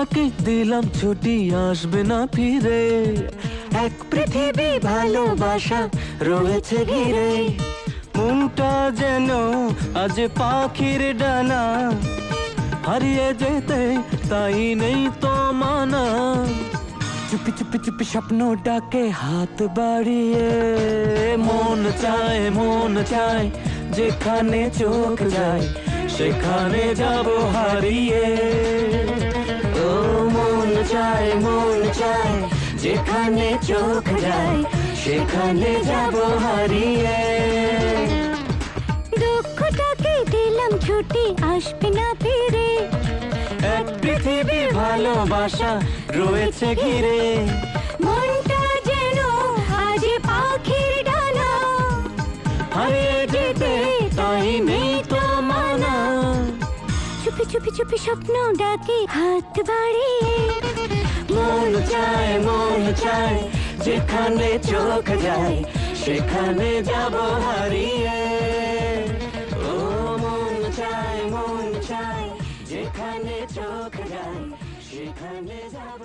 ডাকে দিলাম ছুটি, আসবে না ফিরে। এক পৃথিবী ভালোবাসা রয়েছে ঘিরে। মনটা যেন আজ পাখির ডানা, হারিয়ে যেতে তাই নেই তো মানা। চুপি চুপি চুপি স্বপ্ন ডাকে হাত বাড়িয়ে, মন চায় যেখানে চোখ যায় সেখানে যাব হারিয়ে। ও মন চায় যেখানে চোখ যায় সেখানে যাব হারিয়ে। দুঃখটাকে দিলাম ছুটি, আসবে না ফিরে। এক পৃথিবী ভালোবাসা রয়েছে ঘিরে। মনটা যেন আজ পাখির ডানা, হারিয়ে যেতে তাই নেই তো মানা। চুপি চুপি চুপি স্বপ্ন ডাকে হাত বাড়িয়ে। মন চায় যেখানে চোখ যায় সেখানে যাব হারিয়ে। ও মন চায় যেখানে চোখ যায় সেখানে যাব